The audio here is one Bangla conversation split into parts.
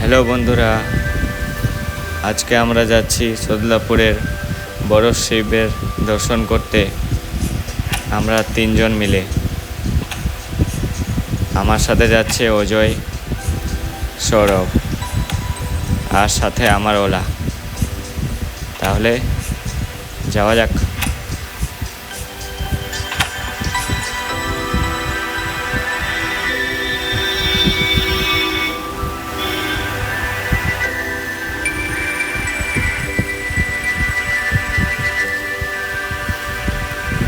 হ্যালো বন্ধুরা, আজকে আমরা যাচ্ছি সদলাপুরের বড় শিবের দর্শন করতে। আমরা 3 জন মিলে, আমার সাথে যাচ্ছে অজয়, সৌরভ আর সাথে আমার ওলা। তাহলে যাওয়া যাক।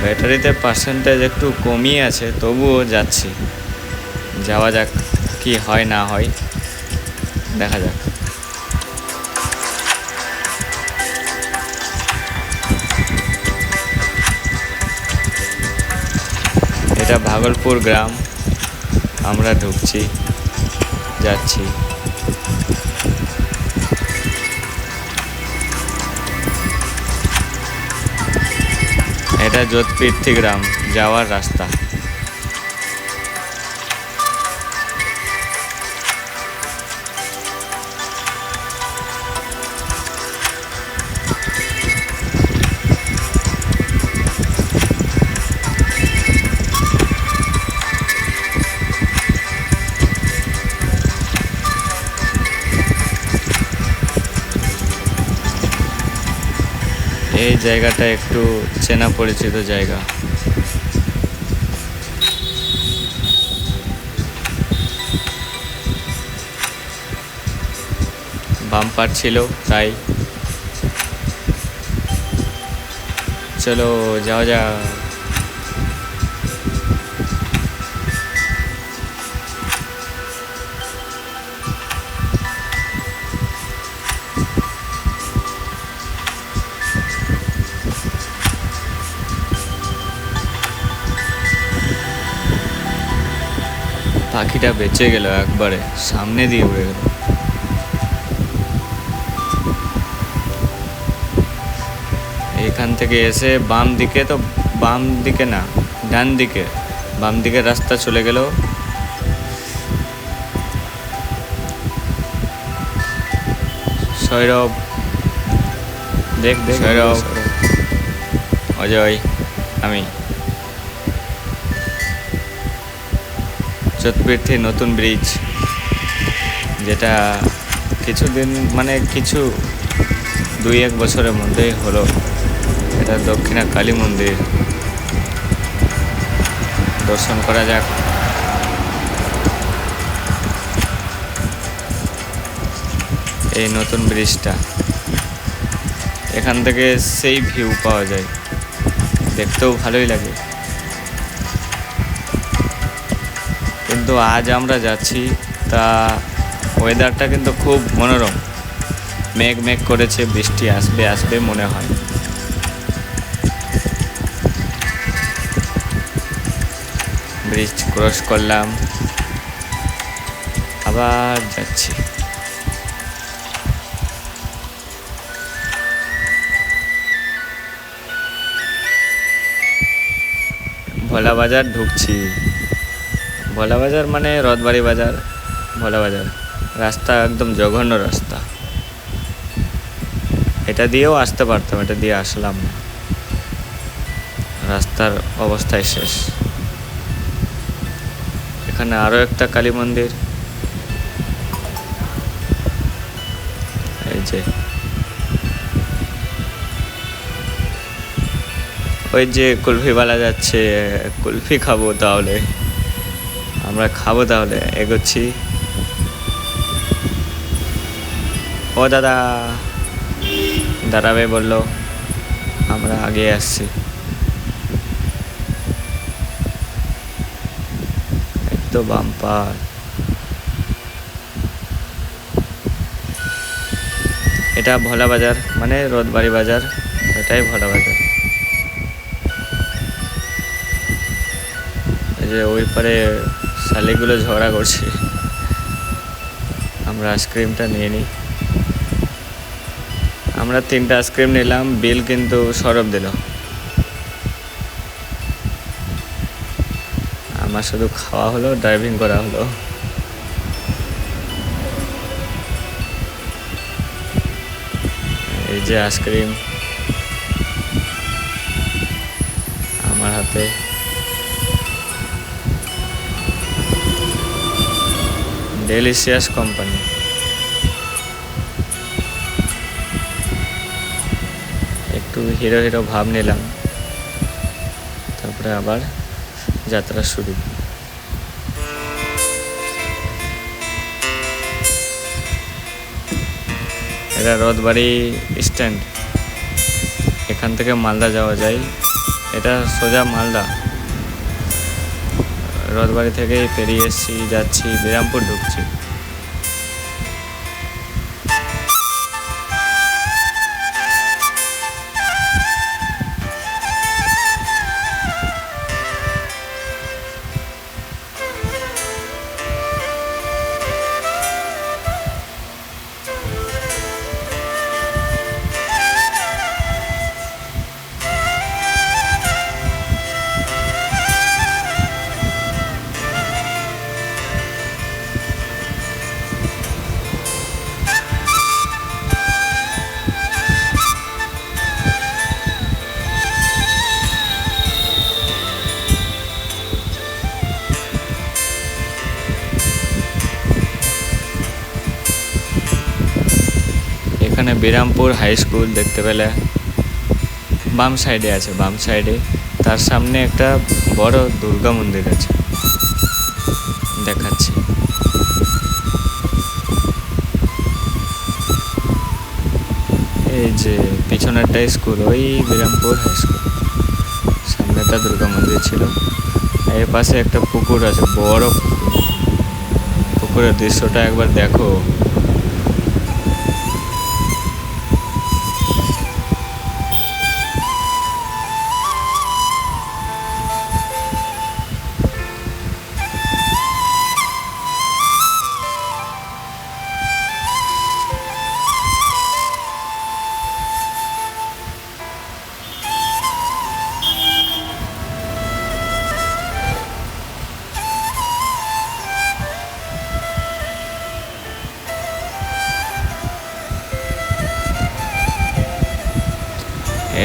ব্যাটারিতে পার্সেন্টেজ একটু কমই আছে, তবুও যাচ্ছি। যাওয়া যাক, কি হয় না হয় দেখা যাক। এটা ভাগলপুর গ্রাম, আমরা ঢুকছি, যাচ্ছি। এটা যোধপীর্থি গ্রাম যাওয়ার রাস্তা। এই জায়গাটা একটু চেনা পরিচিত জায়গা। বাম্পার ছিল তাই। চলো যাওয়া যাক। পাখিটা বেঁচে গেল, একবারে সামনে দিয়ে উড়ে গেল। এখান থেকে এসে বাম দিকে, তো বাম দিকে না, ডান দিকে, বাম দিকে রাস্তা চলে গেল। সৌরভ, দেখ দেখ, সৌরভ, অজয়, আমি। যোধপীর্থি নতুন ব্রিজ, যেটা কিছুদিন মানে কিছু 2-1 বছরের মধ্যেই হলো। এটা দক্ষিণা কালী মন্দির, দর্শন করা যাক। এই নতুন ব্রিজটা, এখান থেকে সেই ভিউ পাওয়া যায়, দেখতেও ভালোই লাগে। কিন্তু আজ আমরা যাচ্ছি, তা ওয়েদারটা কিন্তু খুব মনোরম। মেঘ মেঘ করেছে, বৃষ্টি আসবে আসবে মনে হয়। ব্রিজ ক্রস করলাম, আবার যাচ্ছি। ভোলা বাজার ঢুকছি। ভোলা বাজার মানে রথবাড়ি বাজার, ভোলা বাজার। রাস্তা একদম জঘন্য রাস্তা, এটা দিয়েও আসতে পারতাম, এটা দিয়ে আসলাম না। রাস্তার অবস্থায় শেষ। এখানে আরো একটা কালী মন্দির, এই যে ওই যে কুলফিওয়ালা যাচ্ছে, কুলফি খাবো তাহলে, আমরা খাবো তাহলে। এগোচ্ছি। ও দাদা দাঁড়াবে বললো, আমরা আগে আসছি। তো বাম্পার। এটা ভোলা বাজার মানে রথবাড়ি বাজার, এটাই ভোলা বাজার। এই যে ওই পারে শালিগুলো ঝগড়া করছে, আমরা আইসক্রিমটা নিয়ে নিই। আমরা 3টা আইসক্রিম নিলাম, বিল কিন্তু সৌরভ দিল। আমার শুধু খাওয়া হলো, ড্রাইভিং করা হলো। যে আইসক্রিম আমার হাতে, ডেলিশিয়াস কোম্পানি। একটু হিরো হিরো ভাব নিলাম, তারপরে আবার যাত্রা শুরু। এটা রথবাড়ি স্ট্যান্ড, এখান থেকে মালদা যাওয়া যায়। এটা সোজা মালদা, রথবাড়ি থেকেই পেরিয়ে এসছি, যাচ্ছি বিরামপুর ঢুকছি। এখানে বিরামপুর হাই স্কুল দেখতে পেলে বাম সাইডে আছে, বাম সাইডে। তার সামনে একটা বড় দুর্গা মন্দির আছে, দেখাচ্ছি। এই যে পিছনেরটা স্কুল, ওই বিরামপুর হাই স্কুল, সামনেটা দুর্গা মন্দির ছিল। এর পাশে একটা পুকুর আছে, বড় পুকুর। পুকুরের দৃশ্যটা একবার দেখো।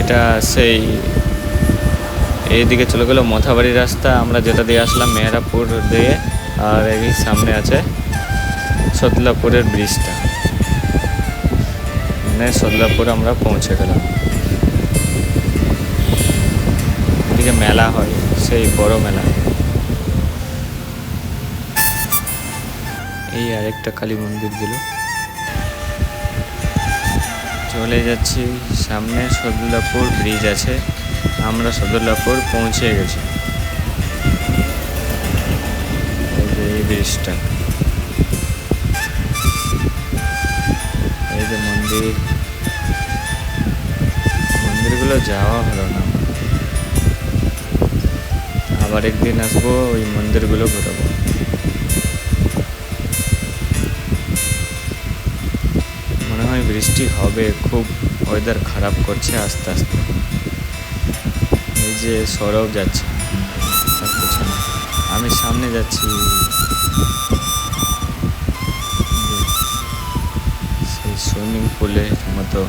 এটা সেই এইদিকে চলে গেল মথাবাড়ি রাস্তা, আমরা যেটা দিয়ে আসলাম মেহেরাপুর দিয়ে। আর এই সামনে আছে সদলাপুরের ব্রিজটা, মানে সদলাপুর আমরা পৌঁছে গেলাম। এদিকে মেলা হয়, সেই বড় মেলা। এই আরেকটা কালী মন্দির দিল। চলে যাচ্ছি সামনে, সদলাপুর ব্রিজ আছে, আমরা সদলাপুর পৌঁছে গেছি। এই ব্রিজটা, এই যে মন্দিরগুলো যাওয়া হলো না, আবার একদিন আসবো, ওই মন্দিরগুলো ঘুরাবো। মনে হয় বৃষ্টি হবে, খুব ওয়েদার খারাপ করছে আস্তে আস্তে। এই যে সৌরভ যাচ্ছে তার পেছনে, আমি সামনে যাচ্ছি। সেই সুইমিং পুলের মতো।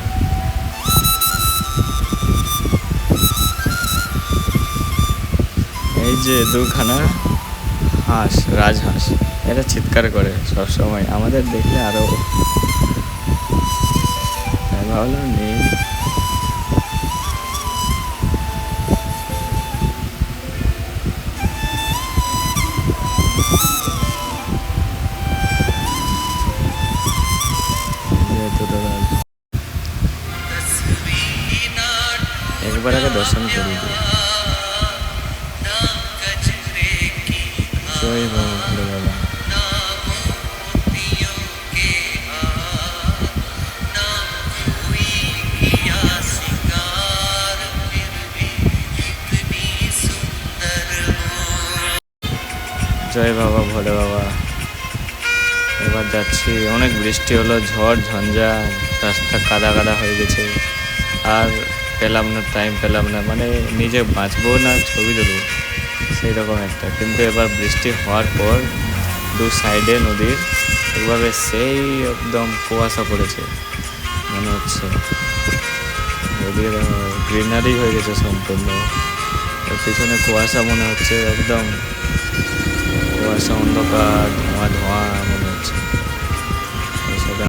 এই যে দুখানা হাঁস, রাজহাঁস, এরা চিৎকার করে সবসময়, আমাদের দেখলে আরো। ভাবলাম নেই, একবার আগে দর্শন করি। জয় বাবা ভোলে বাবা। জয় বাবা ভোলে বাবা। এবার যাচ্ছি, অনেক বৃষ্টি হলো, ঝড় ঝঞ্ঝা, রাস্তা কাদা কাদা হয়ে গেছে। আর পেলাম না, টাইম পেলাম না, মানে নিজে বাঁচবো না ছবি তুলবো সেই রকম একটা। কিন্তু এবার বৃষ্টি হওয়ার পর দু সাইডে নদীর একভাবে সেই একদম কুয়াশা পড়েছে, মনে হচ্ছে। ওদিকে দেখো গ্রিনারি হয়ে গেছে সম্পূর্ণ, এর পিছনে কুয়াশা মনে হচ্ছে, একদম কুয়াশা, অন্ধকার, ধোঁয়া ধোঁয়া মনে হচ্ছে।